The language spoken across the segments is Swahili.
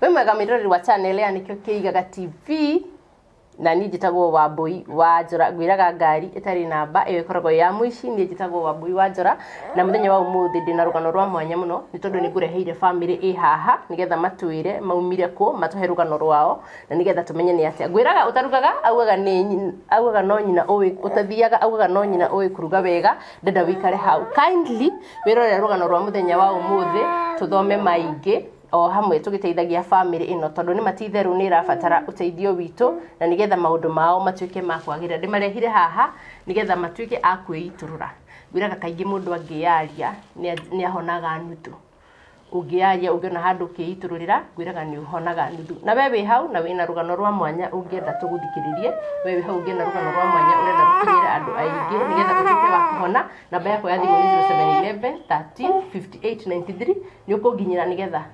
We mwega miroreri wa channel ya Nikio Kĩigaga TV na ni njitagwo Wambui wa Njora ngwiraga ngari itari namba iyo ikoragwo ya muici ni njitagwo Wambui wa Njora na muthenya wa umuthi ndina rugano rwa mwanya muno ni tondu ni ngureheire family i haha nigetha matwire maumire ku matuhe rugano rwao na nigetha tumenye ni atia ngwiraga utarugaga augaga no nyina uwi utathiaga augaga no nyina uwi kuruga wega ndenda wikare hau kindly wirore rugano rwa muthenya wa umuthi tuthome maingi o hamwe tugiteithagia family ino tondu ni matitheru ni irabatara uteithio witu na nigetha maundu mao matuike makwagira ndimarehire haha nigetha matuike akwiiturura gwiraga kaingi mundu angiaria ni ahonaga nuthu ungiaria ungiona handu kiitururira gwiraga ni uhonaga nuthu na wewe hau na wina rugano rwa mwanya ungienda tuguthikiririe wewe hau ungienda rugano rwa mwanya urenda gukinyira andu aingi nigetha utuike wa kuhona namba yako ya thimu ni 0711 13 58 93 ni ukunginyira nigetha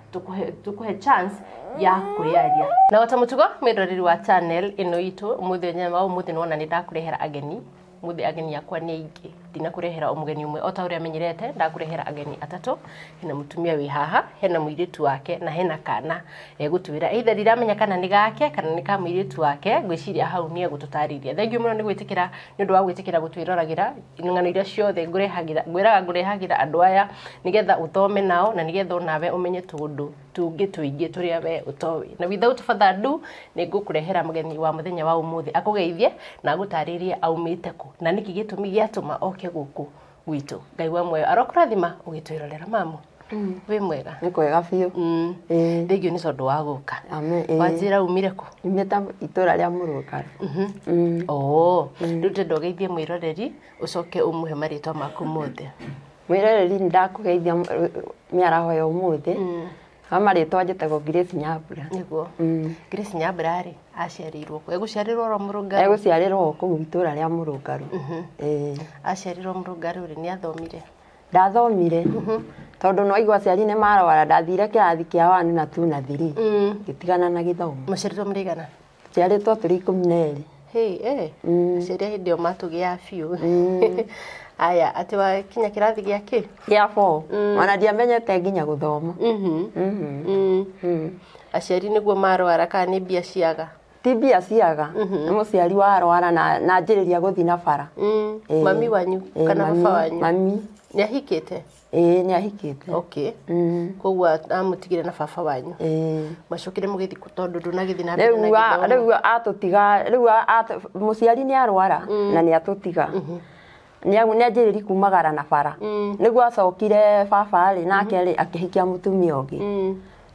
tukuhe chance ya kuyaria na watamutugo miroreri wa channel ino itu muthenya wa umuthi nona ni ndakurehera ageni muthi ageni yakwa ni aingi dina kurehera umugeni umwe ota uria menyerete ndakurehera ageni atatu hena mutumia wi haha hena muiritu wake na hena kana gutuwira either ndiramenya kana ni gake kana ni ka muiritu wake gwiciria hau ni egututariria thengiu muno ni gwitikira ni ndu wa gwitikira gutwirораgira ng'ano iria ciothe ngurehagira andu aya nigetha uthome nao na nigetha nawe umenye tundu tungi tuingi turia we utowi na without further ado ni ngukurehera mugeni wa muthenya wa umuthi akugeithie na gutaririe aumite ku na niki gitumi giatuma oke guku gwitu ngai wa moyo arokurathima ugitwirorera mamu we mwega ni kwega biu thengio ni tondu wa guka amen wanjira umire ku imeta itura ria Murugaru rute ndogeithie mwiroreri ucoke umuhe maritwa maku mothe mwiroreri ndakugeithia miaraho ya umuthi amaritwa njitagwo Grace Nyambura niguo Grace Nyambura ri aciarirwo ku eguciarirwo ro Murugaru eguciarirwo ku itura ria Murugaru aciarirwo Murugaru ri ni athomire ndathomire tondu no igwa ciari ne marwara ndathire kirathi kia 1 na 2 na 3 gitigana na githomo muciarirwo murigana ciaritwo turi 12 ciaria hindio matugia fiu aya ati wa kinya kirathi giake gia 4 ona ndiamenyete nginya guthoma aciari niguo marwara kana ni bia ciaga ti bia ciaga ni muciari warwara na njiriria guthi na bara mami wanyu kana baba wanyu mami ni ahikite ni ahikite okay kogwa amutigire na baba wanyu macokire mugithi tondu ndunagithi na riu atutiga riu muciari ni arwara na ni atutiga ni anjiriri kumagara na bara niguo acokire baba ri nake ri akihikia mutumia ungi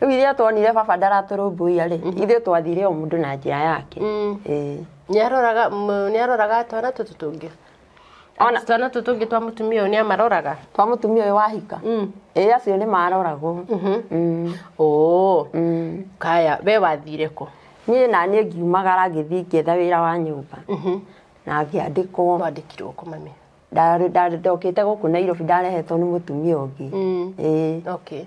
riu iria twonire baba ndaraturumbuia ri ithe twathire o mundu na njira yake ni aroraga twana tutungi ona twana tutungi twa mutumia ni amaroraga twa mutumia uyu wahika acio ni maroragwo kaya we wathire ku ni na ni ngiumagara ngithi ngetha wira wa nyumba na ngiandikwo wandikirwo ku mami ndokite guku Nairobi ndarehetwo ni mutumia ungi okay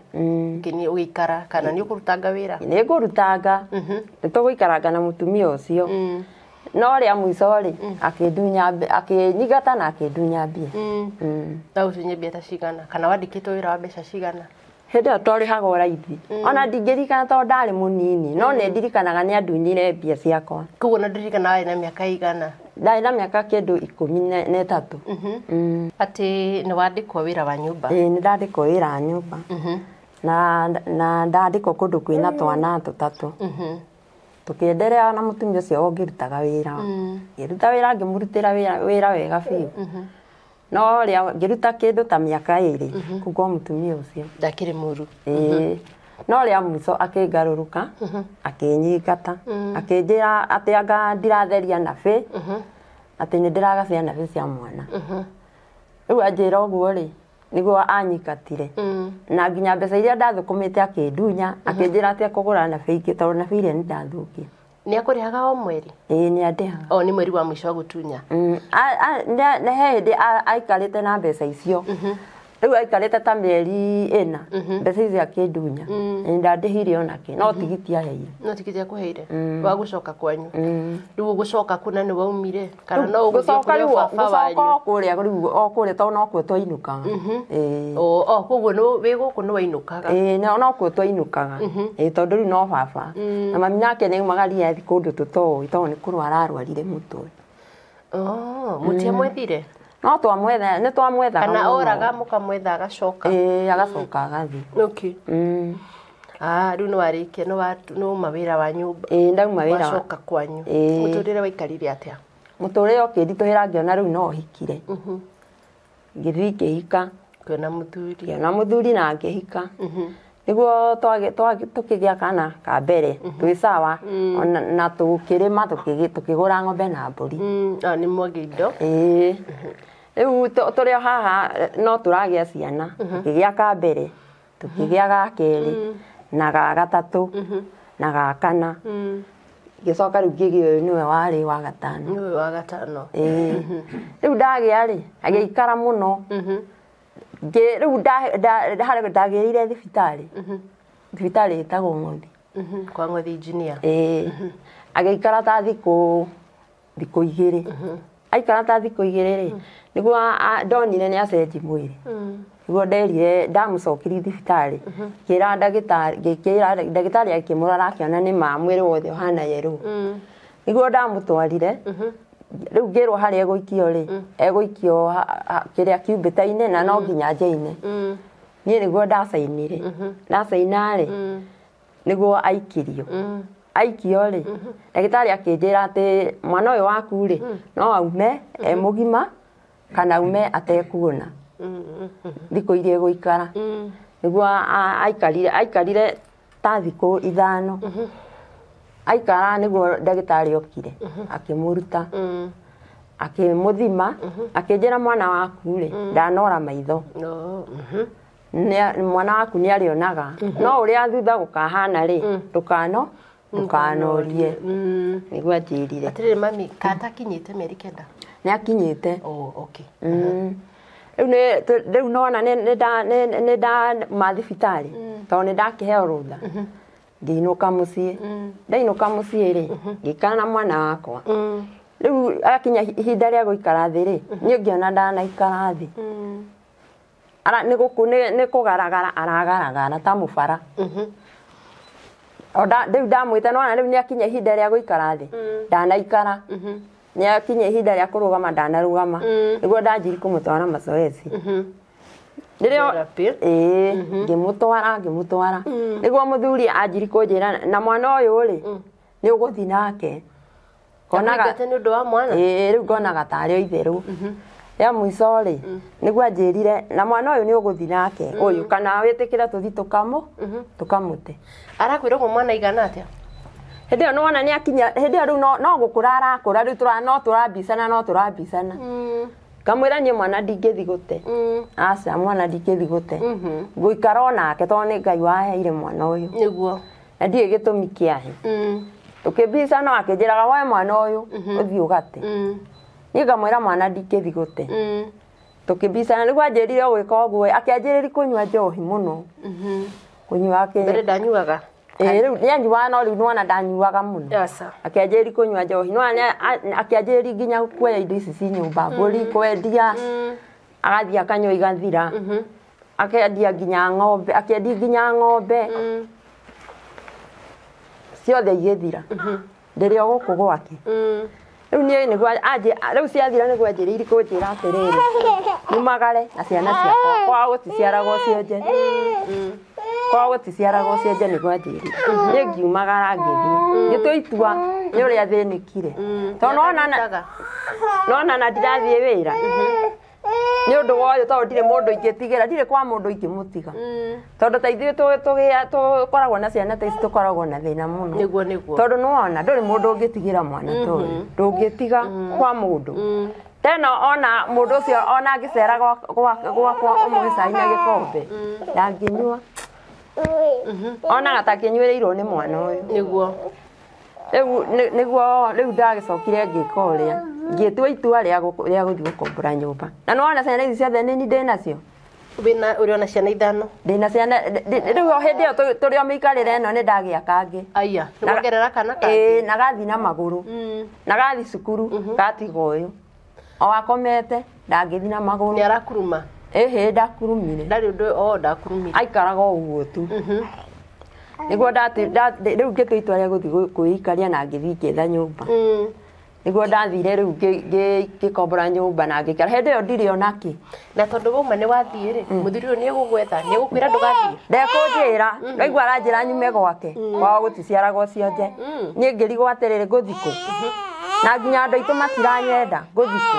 kini uikara kana ni ukurutanga wira ni ngurutanga nituguikaranga na mutumia ucio no ria mwico ri akindunya akinyigata na akindunya mbia ta ucinye mbia ta cigana kana wandikitwo wira wa mbeca cigana henda tori hago raithi ona ndingirikana to ndari munini no ne ndirikanaga ni andunyire mbia ciakwa kugo na ndirikana wai na miaka igana ndari na miaka kindu 13 ati ni wandikwo wira wa nyumba ni ndandikwo wira wa nyumba na ndandikwo kundu kwina twana tutatu tukiendelea na mutumia ucio ongirutaga wira ngiruta wira ngimurutira wira wega biu no ria ngiruta kindu ta miaka 2 kugwa mutumia ucio ndakiri muru no ria mwico akingaruruka akinyingata akinjira ati anga ndiratheria nabe ati ni ndiragacia nabe cia mwana riu anjira uguo ri niguo anyikatire na nginya mbeca iria ndathukumite akindunya akinjira ati akugura nabe ingi tondu nabe iria ni ndathukia ni akurihaga o mweri ni andihaga ni mweri wa mwisho wa gutunya ne he ndi aikarite na mbeca icio riu aikarite ta mieri 4 mbeca icio akindunya ndandihire onake no tigiti aheire no tigiti akuheire wa gucoka kwanyu riu gucoka kuna ni waumire kana no ugucoka gucoka kuria riu okuria to no kwe twainukaga koguo no wi guku no wainukaga no kwe twainukaga tondu riu no baba na mami nake ni magaria thi kundu tutoi to ni kurwara arwarire mutwe mutiamwethire no twamwetha ni twamwetha kana oraga mukamwetha agacoka agacoka agathi okay riu no warikia no mawira wa nyumba ndauma wira wacoka kwanyu muturire waikarire atia muturire ukindituhira ngiona riu no hikire ngithi ngihika kiona muthuri na ngihika niguo tukigia kana ka mbere twi sawa na tukirima tukigura ng'ombe na mburi ni mwagi indo riu turi haha no turagia ciana tukigia ka mbere tukigia ga keri na ga gatatu na ga kana gicoka riu ngigio niwe wari wa gatano riu ndagia ri agiikara muno riu ndagirire thibitari itagwo Ng'othi kwa Ng'othi engineer agiikara ta thiku 2 aikara ta thiku 2 ri niguo ndonire ni acenji mwiri niguo nderire ndamucokirie thibitari kira ndagitari akimurora akiona ni ma mwiri wothe uhana yeru niguo ndamutwarire riu ngirwo hari eguikio ri eguikio kiria kiumbitaine na no nginya njaine nie niguo ndacainire ndacaina ri niguo aikio ri ndagitari akinjira ati mwana uyu waku ri no aume mugima kana aume atekuona thiku iria eguikara niguo aikarire ta thiku 5 aikara niguo ndagitari okire akimuruta akimuthima akinjira mwana waku ri ndanora maitho mwana waku ni arionaga no uria thutha gukahana ri ndukanorie niguo anjirire atire mami kata kinyite meri kenda ni akinyite okay riu nona ni nda mathibitari to ni ndakiheo rutha ndinuka mucii ndainuka mucii ri ngikara na mwana wakwa riu akinya ihinda ria guikara thi ri ni ngiona ndanaikara thi ni kugaragara aragaragara ta mubara riu ndamwite nona riu ni akinya ihinda ria guikara thi ndanaikara ni akinya ihinda ria kurugama ndanarugama niguo ndanjiri kumutwara mazoezi nirio ngimutwara niguo muthuri anjiri kunjira na mwana uyu ri ni uguthi nake konaga ni undu wa mwana riu ngonaga tari o itheru ya mwico ri niguo anjirire na mwana uyu ni uguthi nake uyu kana witikire tuthi tukamute arakwira ko mwana igana atia hindi yo nona ni akinya hindi yo no gukura arakura riu turambicana kamwira nye mwana ndingithi gute aca mwana ndingithi gute nguikara onake to ni Ngai waheire mwana uyu niguo na ndie gitumi kiahe tukibicana akinjiraga we mwana uyu uthi ugate ni ngamwira mwana ndingithi gute tukibicana niguo anjirire gwika uguo akianjiriri kunywa njohi muno kunywa ake mbere ndanyuaga riu ni anyuaga no riu nona ndanyuaga muno akianjiriri kunywa njohi no akianjiriri nginya kuoya indo ici ci nyumba mburi kwendia agathi akanywa igathira akendia nginya ng'ombe ciothe igithira ndirio guku gwake riu ni niguo riu ciathira niguo anjiriri kunjira atiriri nyumagare na ciana ciakwa kwa guticiaraga cionje niguo anjiriri ni ngiumagara ngithii gituitua ni uria thinikire to nona na ndirathie wira ni undu woyo to ndire mundu ingitigira ndire kwa mundu ingimutiga tondu ta ithuĩ tukoragwo na ciana ta ici tukoragwo na thina muno niguo tondu nuona nduri mundu ungitigira mwana toyu ndungitiga kwa mundu tena ona mundu ucio ona ngicera gwakwa umugicaina gikombe ndanginyua ona gatakinywirirwo ni mwana uyu niguo riu ndagicokire ngika uria ngitua itua ria guthi gukombora nyumba na nona ciana ici ciothe nini ndinacio Wina uri ona ciana ithano. Ndina ciana riu hindi yo turi o miikarire no ni ndagia kangi. Aya, nĩwongerera kana kangi. Na gathi na maguru. Na gathi cukuru gatiga uyu. O akomete ndangĩthi na maguru. Nĩ arakuruma. Ndakurumire. Ndari undu ndakurumire. Aikaraga uguo tu. Niguo riu ngĩtua itua rĩa gũthiĩ kwĩikaria na ngĩthiĩ ngĩetha nyũmba. Niguo ndathire riu ngĩkombora nyũmba na ngĩikara. Hĩndĩ ĩyo ndirĩ ona kĩ. Na tondu wauma nĩ wathiĩ rĩ, mũthuri ũyũ nĩ egũgwetha, nĩ egũkwĩra ndũgathiĩ. Ndekũnjĩra, ndaigua aranjĩra nyume gwake. Kwao gũticiaraga ũcionje. Niĩ ngĩrigwo atĩrĩrĩ ngũthiĩ kũ. Na nginya andũ aitũ matiranyenda ngũthiĩ kũ.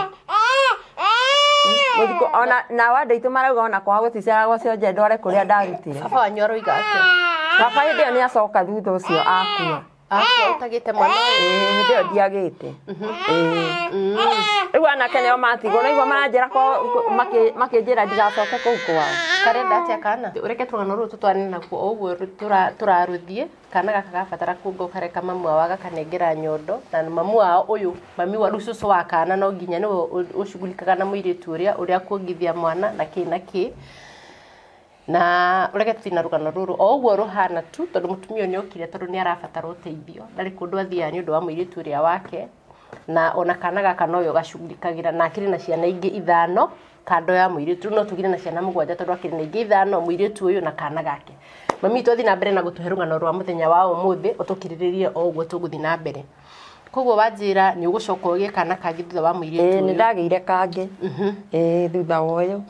Ona nao andũ aitũ marauga ona kwao gũticiaraga ũcionje ndware kũrĩa ndarutire. Baba wanyu aroiga atĩa? Baba hĩndĩ ĩyo nĩ acoka thutha ũcio akua. Utagĩte mwana ũyũ? Hĩndĩ ĩyo ndiagĩte. Rĩu anake nĩo matigwo, naigua maranjĩra makĩnjĩra ndigacoke kũu kwao. Karenda atĩa kana? Ureke tũrũgano rũrũ tũtwarane nakuo o ũguo tũrarũthiĩ. Kana gaka gabatara kuonga ũkareka mamu wao agakanengera nyondo. Na mamu wao ũyũ, mami wa rũcũcũ wa kana no nginya nĩwe ũcugurikaga na mũirĩtu ũrĩa kuongithia mwana na kĩ na kĩ. Na ureke tutina rũgano rũrũ o ũguo rũhana tu tondũ mũtumia nĩ okire tondũ nĩ arabatara ũteithio. Ndarĩ kũndũ athiaga nĩ ũndũ wa mũirĩtu ũrĩa wake. Na ona kana gaka noyo gacugurikagĩra na akĩrĩ na ciana ingĩ ithano kando ya mũirĩtu. No tugire na ciana mũgwanja tondũ akĩrĩ na ingĩ ithano mũirĩtu ũyũ na kana gake. Mami tũthiĩ na mbere na gũtũhe rũgano rwa mũthenya wa ũmũthĩ ũtũkirĩrĩrie o ũguo tũgũthiĩ na mbere. Koguo wanjĩra nĩ ũgũcoka ũgĩe kana kangĩ thutha wa mũirĩtu ũyũ? Nĩ ndagĩire kangĩ thutha wa ũyũ.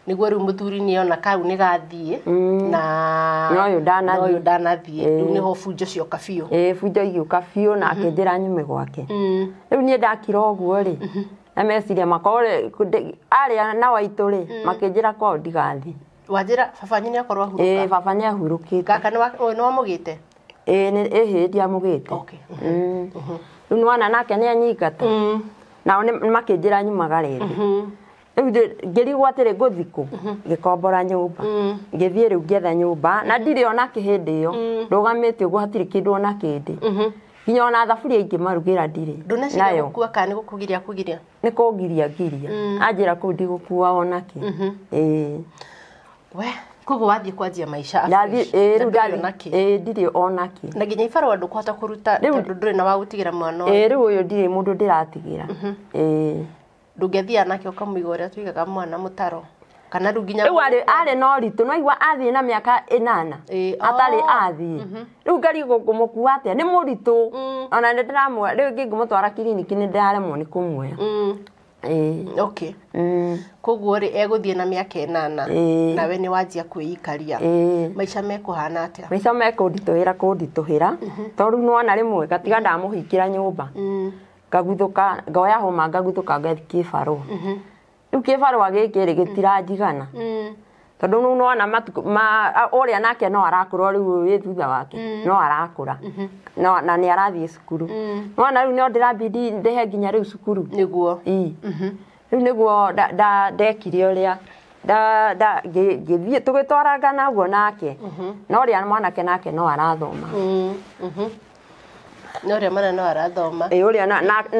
Niguo rĩu mũthuri nĩ ona kau nĩ gathiĩ na no ũyũ ndanathiĩ rĩu nĩho bunjo cioka biũ. Bunjo igĩũka biũ na akĩnjĩra nyume gwake. Rĩu niĩ ndakira ũguo rĩ na meciria makoo arĩa na waitũ rĩ makĩnjĩra kwao ndigathiĩ. Wanjĩra baba wanyu nĩ akorwo ahurũka? Baba nĩ ahurũkĩte. Kaka nĩ wamũgĩte? Ndiamũgĩte. Rĩu nĩwona nake nĩ anyingata nao makĩnjĩra nyumagare thĩ. Rĩu ngĩrigwo atĩrĩ ngũthiĩ kũ, ngĩkombora nyũmba ngĩthiĩ rĩu ngĩetha nyũmba na ndirĩ ona kĩ hĩndĩ ĩyo ndũgamĩte ũguo hatirĩ kĩndũ ona kĩndĩ. Nginya ona thaburia ingĩmarugĩra ndirĩ. Ndũneciria gũkua kana nĩ gũkũgiria? Nĩ kũngiria anjĩra kũu ndigũkua ona kĩ. We koguo wathiĩ kwanjia maica ndirĩ ona kĩ. Na nginya ibarũa ndũkũhota kũruta tondũ ndũrĩ na wa gũtigĩra mwana ũyũ? Rĩu ũyũ ndirĩ mũndũ ndĩratigĩra. Ndũngĩthiaga nake ũkamũiga ũrĩa tũigaga mwana mũtaro kana rĩu nginya rĩu arĩ no ritũ no igua athiĩ na mĩaka 8 atarĩ athiĩ. Rĩu ngarigwo ngũmũkua atĩa nĩ mũritũ ona nĩ ndĩramũoya rĩu ngĩmũtwara kiriniki nĩ ndĩraremwo nĩ kũmuoya. Okay. Koguo rĩ egũthiĩ na mĩaka 8 nawe nĩ wanjia kwĩikaria. Maica mekũhana atĩa? Maica kũnditũhĩra tondũ nĩwona rĩmwe gatiga ndamũhingĩra nyũmba ngaguthũka ngoya homa ngaguthũka ngathi kĩbarũa. Rĩu kĩbarũa gĩkĩ rĩ gĩtiranjigana tondũ nĩu nĩwona ũrĩa nake no arakũra rĩu wĩ thutha wake no arakũra na nĩ arathiĩ cukuru. Nĩwona rĩu no ndĩrambidi ndĩhe nginya rĩu cukuru nĩguo. Rĩu nĩguo ndekire ũrĩa ngĩthiĩ tũgĩtwaranga naguo nake no ũrĩa mwanake nake no arathoma. No ũrĩa mwana no arathoma? Ũrĩa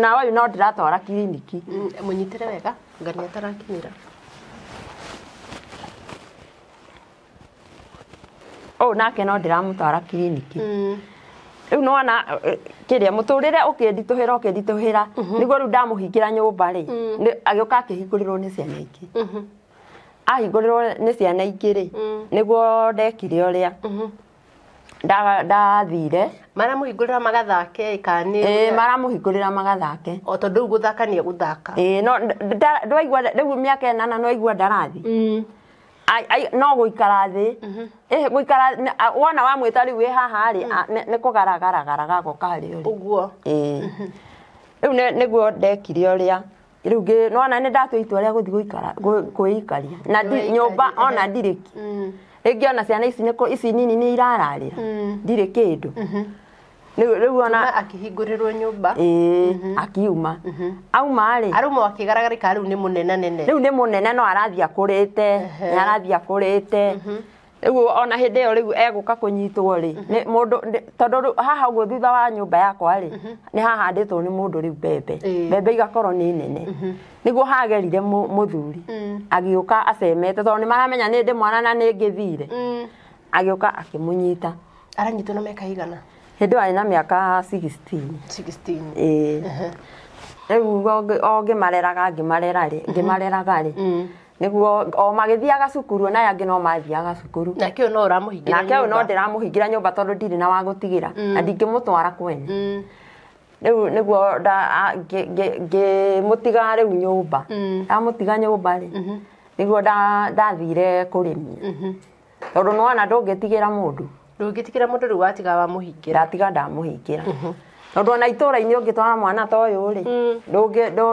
na ũyũ no ndĩratwara kiriniki. Mũnyitĩre wega ngania atarakinyĩra. Nake no ndĩramũtwara kiriniki. Rĩu nĩwona kĩrĩa mũtũrĩre ũkĩnditũhĩra nĩguo rĩu ndamũhingĩra nyũmba rĩ agĩũka akĩhingũrĩrwo nĩ ciana ingĩ. Ahingũrĩrwo nĩ ciana ingĩ rĩ nĩguo ndekire ũrĩa ndathire. Maramũhingũrĩra magathake kana maramũhingũrĩra magathake. O tondũ rĩu gũthaka nĩ egũthaka. No ndwaigua rĩu mĩaka 8 no aigua ndarathiĩ. No gũikara thĩ gũikara wona wamwĩta rĩu wĩ haha rĩ nĩ kũgaragara gagoka harĩ ũguo. Rĩu nĩguo ndekire ũrĩa rĩu nĩwona nĩ ndatua itua rĩa gũthiĩ kwĩikaria na nyũmba ona ndirĩ rĩngĩ ona ciana ici nini nĩ irararĩra ndirĩ kĩndũ. Rĩu ona akĩhingũrĩrwo nyũmba akiuma auma rĩ arũma akĩgaragarĩka rĩu nĩ mũnene nene. Rĩu nĩ mũnene no arathiĩ akũrĩte nĩ arathiĩ akũrĩte Riu ona hindi yo riu eguka kunyitwo ri ni mundu tondu haha uguo thutha wa nyumba yakwa ri ni hahanditwo ni mundu riu mbembe igakorwo ni nene niguo hagerire muthuri agiuka acemete tondu ni maramenya ni ndi mwana na ni ngithire agiuka akimunyita aranyitwo na miaka igana hindi ari na miaka 16 riu ngimareraga ri niguo o magithiaga cukuru na yangi no mathiaga cukuru na kio no uramuhingira na kio no ndiramuhingira nyumba tondu ndiri na wa gutigira na ndingimutwara kwene riu niguo ngimutiga riu nyumba amutiga nyumba ri niguo ndathire kurimia tondu nwana ndungitigira mundu riu watiga wa muhingira ndatiga ndamuhingira tondu ona itura-ini ungitwara mwana ta uyu ri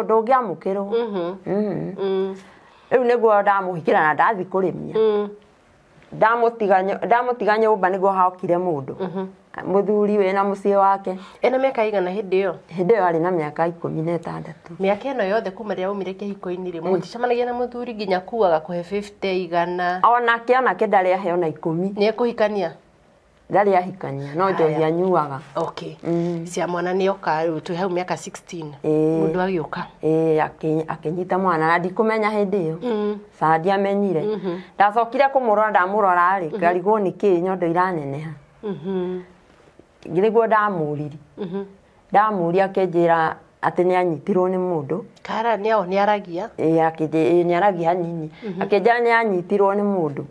ndungiamukirwo riu niguo ndamuhingira na ndathi kurimia ndamutiga nyumba niguo haokire mundu muthuri we na mucii wake ena miaka igana hindi yo ari na miaka 16 miaka ino yothe kuma ria umire kihiko-ini ri muticemanagia na muthuri nginya kuaga kuhe 50 igana onake ndari ahe ona 10 ni ekuhikania ndari ahikania no njohi anyuaga cia mwana ni oka riu tu hau miaka 16 mundu agiuka akinyita mwana na ndikumenya hindi yo sa ndiamenyire ndacokire kumurora ndamurora ri ngarigwo ni ki nyondo iraneneha niguo ndamuria akinjira ati ni anyitirwo ni mundu kara ni aragia ni aragia hanini akinjira ni anyitirwo ni mundu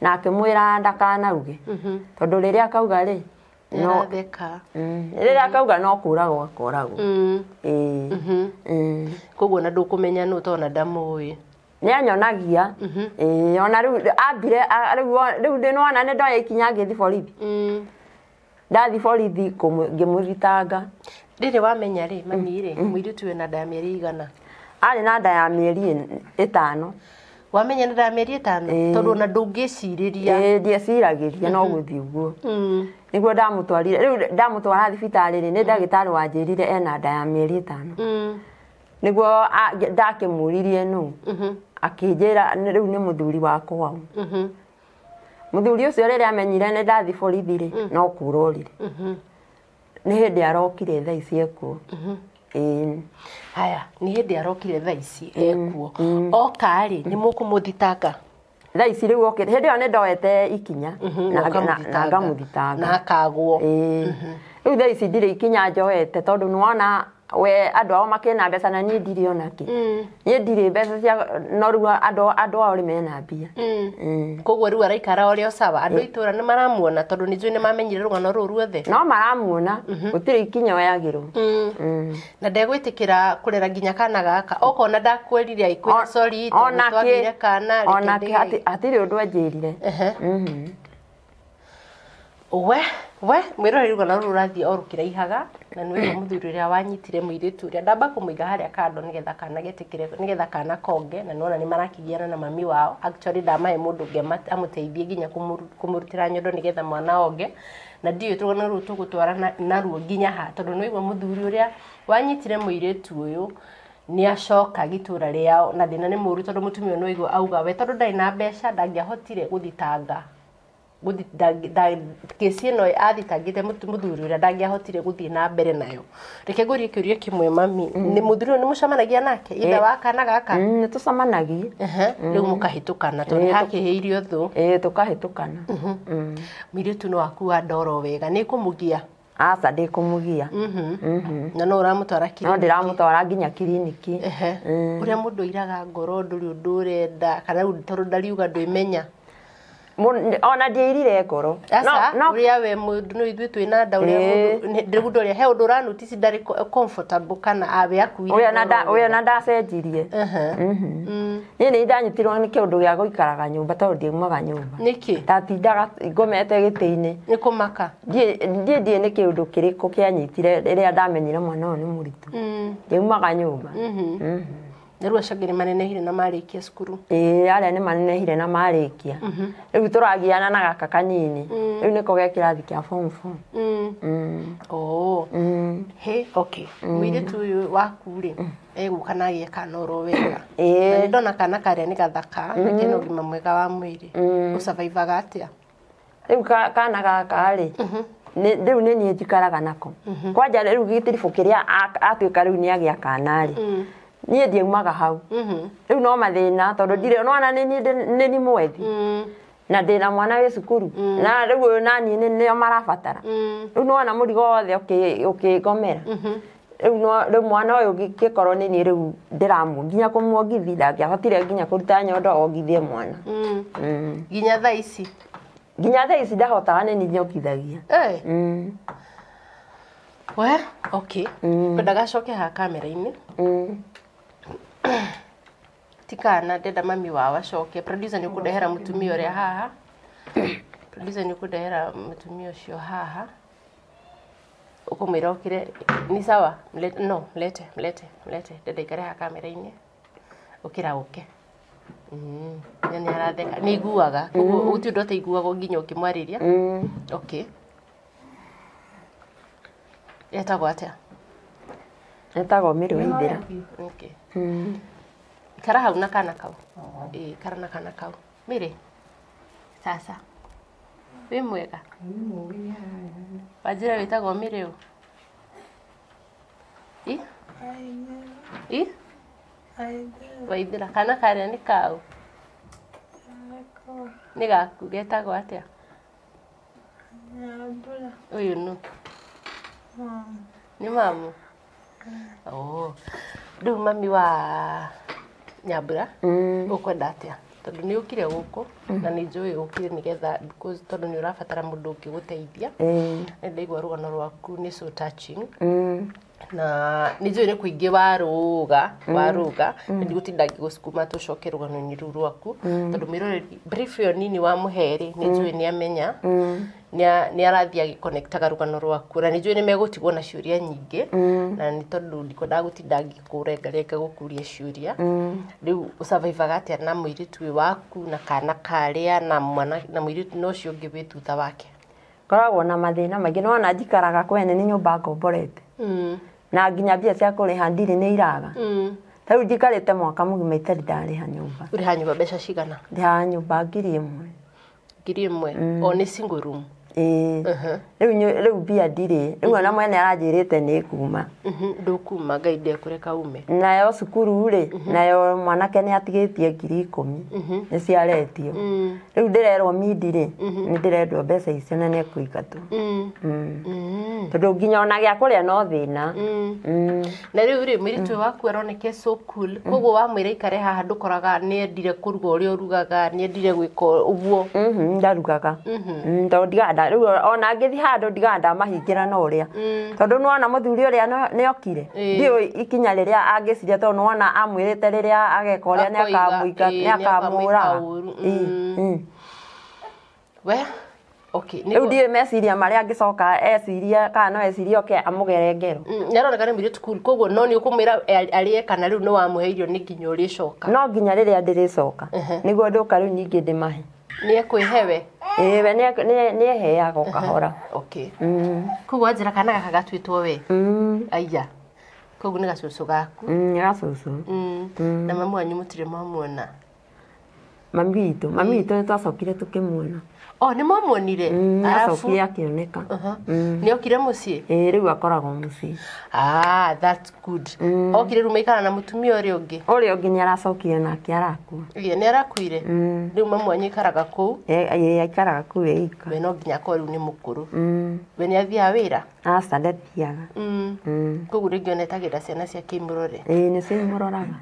na akimwira ndakanauge tondu riria akauga ri no theka riria akauga no kuragwo akoragwo koguo na ndukumenya nu tona ndamui ni anyonagia ona riu ambire riu ndinona ni ndoya ikinya ngithi borithi ndathi borithi ngimuthitanga riri wamenya ri mami ri muiritu wina nda ya mieri igana ari na nda ya mieri 5 wamenya nda ya mieri 5 tondu na ndungiciriria ndieciragiria no guthi uguo niguo ndamutwarire riu ndamutwara thibitari ri ni ndagitari wanjirire ena nda ya mieri 5 niguo ndakimuririe nu akinjira riu ni muthuri wakwa muthuri ucio riria amenyire ni ndathi borithi ri no kurorire ni hindi arokire thaa ici ekuo haya ni hindi arokire thaa ici ekuo oka ri ni mukumuthitanga thaa ici riu okire hindi yo ni ndoete ikinya na ngamuthitanga na akagwo riu thaa ici ndire ikinya njoete tondu nuona we andu ao makena mbeca na nie ndire onaki nie ndire mbeca cia no riu andu ao ri mena mbia koguo riu araikara ori osawa andu itura ni maramuona tondu ni njui ni mamenyire rugano ruru ruothe no maramuona gutire ikinya oyagirwo na ndegwitikira kurera nginya kana gaka okona ndakweriria ikwira sorry tondu twagire kana onake atiri undu anjirire we mwirore rugano ruru rathie orukira ihaga na niwe muthuri ria wanyitire muiritu ria ndamba kumuiga haria kando nigetha kana getikire nigetha kana konge na nona ni marakigiana na mami wao actually ndamahe mundu ngema amuteithie nginya kumurutira nyondo nigetha mwana onge na ndiyo rugano ruru tugutwara naruo nginya ha tondu niwe muthuri uria wanyitire muiritu uyu ni acoka gitura riao na thina ni muru tondu mutumia no igwa auga we tondu ndai na mbeca ndangiahotire guthitanga kesi ino athitangite muthuri uria ndangiahotire guthie na mbere nayo reke ngurie kiuria kimwe mami ni muthuri ni mucamanagia nake itha wa kana gaka ni tucamanagia riu mukahitukana tondu hakiheirio thu tukahitukana miritu no akua ndoro wega ni kumugia aca ndikumugia na no uramutwara kiriniki no ndiramutwara nginya kiriniki uria mundu iraga ngoro nduri undu urenda kana tondu ndariuga ndwimenya ona ndiirire ngoro no uria we mundu no ithui twina nda uria mundu ndirugudo uria he undu ranutisi ndari comfortable kana abe akuire uya na ndacenjirie ni ndanyitirwo ni kiundu gia guikaraga nyumba tondu ndiumaga nyumba niki ndatindaga ngomete giti-ini ni kumaka ndie ni kiundu kiriku kianyitire riria ndamenyire mwana uyu ni muritu ndiumaga nyumba Nĩrĩo acangĩri manenehire na marĩkia cukuru. Arĩa nĩ manenehire na marĩkia. Rĩu tũragiana na gaka kanini. Rĩu nĩko ge kĩrathi kĩa form 4. He, okay. Mũirĩtu ũyũ waku rĩ, egũka na agĩe kana oro wega. Na ndona kana karĩa nĩ gathaka, na kena ũgima mwega wa mwĩrĩ. Ũsurvivaga atĩa? Rĩu kana gaka rĩ, rĩu nĩ niĩ njikaraga nako. Kwanja rĩu gĩtiribũ kĩrĩa atuĩka rĩu nĩ agĩa kana rĩ. Niĩ ndiumaga hau. Rĩu no mathĩna tondũ ndirĩ ona nĩ ni mwethi. Na ndĩna mwana wĩ cukuru. Na rĩu ũyũ nani nĩo marabatara. Rĩu no ona mũrigo wothe ũkĩngomera. Rĩu mwana ũyũ gĩkorwo nĩ niĩ rĩu ndĩramũ nginya kũmuongithi ndangĩahotire nginya kũruta nyondo ongithie mwana. Nginya thaa ici. Nginya thaa ici ndahotaga nĩ niĩ nyongithagia. We, okay. Kwendaga acoke ha kamera-inĩ. Tikana ndenda mami wao acoke. Producer nĩ ũkũndehera mũtumia ũrĩa haha. Producer nĩ ũkũndehera mũtumia ũcio haha. Ũkũmwĩra ũkire ni sawa? No, mlete. Ndenda ikare ha kamera-inĩ. Ũkĩra ũke. Nĩ aratheka. Nĩ iguaga. Gũtirĩ ũndũ ataiguaga nginya ũkĩmwarĩria. Okay. Etagwo atĩa? Etagwo Mĩrũ Waithĩra. Okay. Ikara hau na kana kau. Ikara na kana kau. Mĩrĩ. Sasa. Wĩ mwega? Wanjĩra wĩtagwo Mĩrĩ ũ? Waithĩra. Kana karĩa nĩ kau? Nĩ gaku getagwo atĩa? Ũyũ nũ? Nĩ mamu? Rĩu mami wa Nyambura ũkwenda atĩa? Tondũ nĩ ũkire gũkũ na nĩ njũĩ ũkire nĩgetha tondũ nĩ ũrabatara mũndũ ũngĩgũteithia. Ndaigua rũgano rwaku nĩ so touching. Na nĩ njũĩ nĩ kũingĩ warũga na ndigũtinda ngĩgũcukuma tũcoke rũgano-inĩ rũu rwaku tondũ mwĩroreri brief ĩyo nini wa mũhere nĩ njũĩ nĩ amenya nĩ arathiĩ agĩconnectaga rũgano rwaku na nĩ njũĩ nĩ megũtigwo na ciũria nyingĩ na nĩ tondũ ndikwendaga gũtinda ngĩkũrengarenga gũkũria ciũria. Rĩu ũsurvivaga atĩa na mũirĩtu ũyũ waku na kana karĩa na mwana na mũirĩtu na ũcio ũngĩ wĩ thutha wake? Koragwo na mathĩna maingĩ no ona njikaraga kwene nĩ nyũmba ngomborete. Na nginya mbia cia kũrĩha ndirĩ nĩ iraga. Rĩu njikarĩte mwaka mũgima itarĩ ndarĩha nyũmba. Ũrĩha nyũmba mbeca cigana? Ndĩhaga nyũmba 1,000. 1,000? O nĩ single room? Rĩu mbia ndirĩ. Rĩu ona mwene aranjĩrĩte nĩ kuma. Ndũkuma Ngai ndekũreka ume. Nayo cukuru rĩ, nayo mwanake nĩ atigĩtie 10,000 nĩ ciaretio. Rĩu ndĩrerwo mindi rĩ, nĩ ndĩrendwo mbeca icio na nĩ ekũingatwo. Tondũ nginya ona gĩa kũrĩa no thĩna. Na rĩu rĩ mũirĩtu waku aroneke so cool. Koguo wamwĩra ikare haha ndũkoraga nĩ endire kũruga ũrĩa ũrugaga, nĩ endire gwĩka ũguo? Ndarugaga. Tondũ ndiganda rĩu ona ngĩthi handũ ndiganda mahingĩra no ũrĩa. Tondũ nĩwona mũthuri ũrĩa nĩ okire. Ndiũ ikinya rĩrĩa angĩciria tondũ nĩwona amwĩrĩte rĩrĩa ageka ũrĩa nĩ akamũraga. We, okay. Rĩu ndiũ meciria marĩa angĩcoka eciria kana no eciria oke amũgere ngero. Nĩ aroneka nĩ mũirĩtu cool koguo no nĩ ũkũmwĩra arĩe kana rĩu nĩ wamũhe irio nĩ nginya ũrĩcoka? No nginya rĩrĩa ndĩrĩcoka nĩguo ndũka rĩu ningĩ ndĩmahe. Nĩ ekwĩhewe? We nĩ eheaga o kahora. Okay. Koguo wanjĩra kana gaka gatuĩtwo we? Aya. Koguo nĩ gacũcũ gaku? Nĩ gacũcũ. Na mamu wanyu mũtirĩ mwamuona? Mami witũ nĩ twacokire tũkĩmuona. Nĩ mwamuonire? Acokire akĩoneka. Nĩ okire mũciĩ? Rĩu akoragwo mũciĩ. That's good. Okire rĩu maikara na mũtumia ũrĩa ũngĩ? Ũrĩa ũngĩ nĩ aracokire nake arakua. Nĩ arakuire? Rĩu mamu wanyu aikaraga kũu? Aikaraga kũu eika. We no nginya akorwo rĩu nĩ mũkũrũ. We nĩ athiaga wĩra? Aca ndathiaga. Koguo rĩngĩ ona etagĩra ciana ciake imũrore? Nĩcio imũroraga.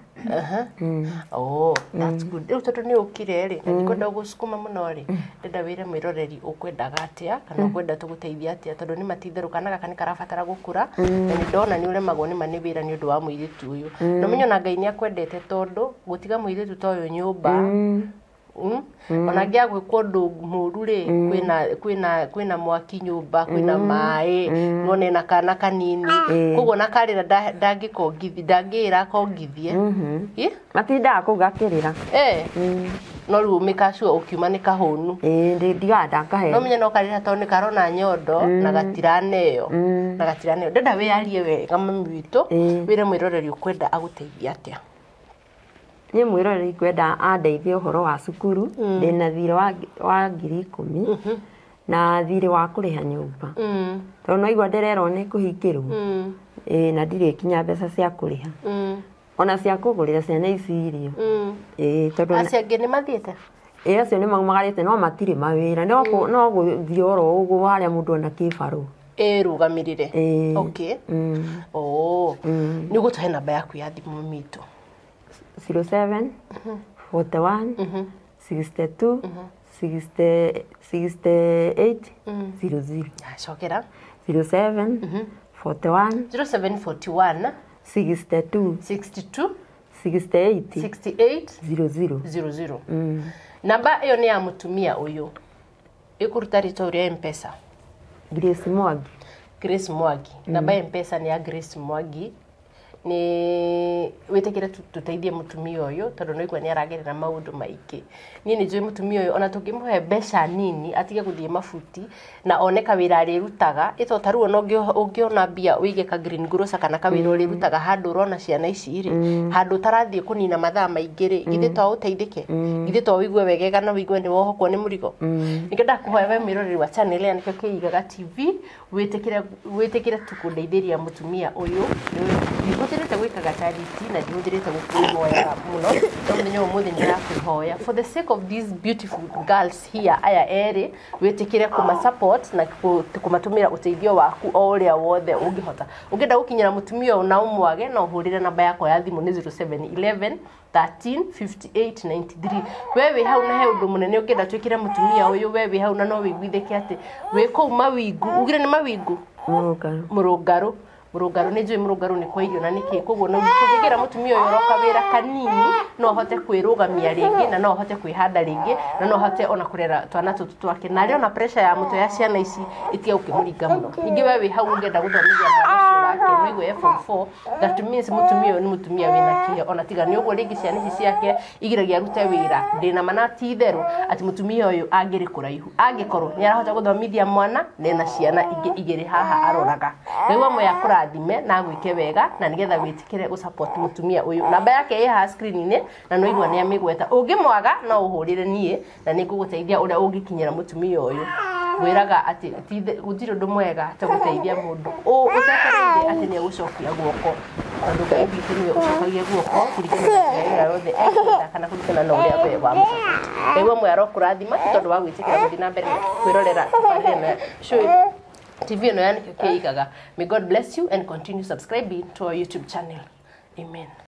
That's good. Rĩu tondũ nĩ ũkire rĩ na ndikwenda gũcukuma mũno rĩ ndenda wĩre mwĩroreri ũkwendaga atĩa kana ũkwenda tũgũteithia atĩa tondũ nĩ matitherũ kana gaka nĩ karabatara gũkũra na nĩ ndona nĩ ũremagwo nĩ manĩ wĩra nĩ ũndũ wa mũirĩtu ũyũ. No menyo na Ngai nĩ akwendete tondũ gũtiga mũirĩtu ta ũyũ nyũmba ona ngia gwikwo ndu muru ri kwina mwaki nyumba kwina mai none na kana kanini koguo na karira ndangira kongithie matinda kugakirira no riu mikacua ukiuma ni kahunu ndiganda kahe no menya no karira to ni karona nyondo na gatiraneo ndenda wiarie wega mami witu wire mwiroreri ukwenda aguteithia atia ni mwiroreri kwenda andeithie uhoro wa cukuru ndina thire wa 10,000 na thire wa kuriha nyumba to no igwa ndererwo ni kuhingirwo na ndire kinya mbeca cia kuriha ona cia kugurira ciana ici irio tondu aciangi ni mathiete acio ni maumagarite no matire mawira no guthioro uguo haria mundu ona kibaru rugamirire okay ni gutuhe namba yaku ya thimu mitu 07 41 62 68 00 shokera 07 41 0741 62 68 00 namba iyo ni ya mutumia uyu ikuruta rito ria mpesa Grace Mwangi namba ya mpesa ni ya Grace Mwangi ni witekire tuteithie mutumia uyu tondu no igwa ni aragerera maundu maingi ni njui mutumia uyu ona tungimuhe mbeca nini atige guthie mafuti na oneka wira ari rutaga ito taruo no ungiona bia wige ka green grocer kana ka wira uri rutaga handu rona ciana ici iri handu tarathie kunina mathaa maingi ri githe to uteithike githe to wigue wegega na wigue ni wohokwo ni murigo nikenda kuhoya we miroreri wa channel ya nikio Kiigaga TV witekire tukundeithiria mutumia uyu ndihuthirite gwikaga charity na ndihuthirite gukuhoya muno no muthenya umuthi ndirakuhoya for the sake of these beautiful girls here aya eri witikire kuma support na kumatumira uteithio waku o uria wothe ungihota ungenda gukinyira mutumia una umwage na uhurire namba yako ya thimu ni 0711 13 58 93 wewe hau na he undu munene ungenda twikire mutumia uyu wewe hau na no wiguitheke ati wiko mawingu ugire ni mawingu murungaru ni njui murungaru ni kwa irio na niki koguo no kugira mutumia uyu roka wira kanini no hote kwirugamia ringi na no hote kwihanda ringi na no hote ona kurera twana tutu twake na rio na pressure ya muto ya ciana ici itia ukimuringa muno ningi wewe hau ungenda guthomithia mwana wake no igwe F4 that means mutumia uyu ni mutumia wina kio ona tiga ni uguo ringi ciana ici ciake igiragia rute wira ndina manati itheru ati mutumia uyu angiri kuraihu angikorwo ni arahota guthomithia mwana na ciana igiri haha aroraga riu amwe yakura thime na gwike wega na nigetha witikire gusupport mutumia uyu namba yake ya screen-ini na no igwa ni amigweta ungimwaga no uhurire nie na niguguteithia uria ungikinyira mutumia uyu wiraga ati gutiro ndu mwega ta guteithia mundu utakarire ati ni gucokia guoko tondu Ngai witu ni ucokagia guoko kuringana na yothe kana kuringana na uria we wa mucokia ewe mwaro kurathima tondu wa gwitikira guthi na mbere kwirorera tabarina show TV no yani Kiigaga. May God bless you and continue subscribing to our YouTube channel. Amen.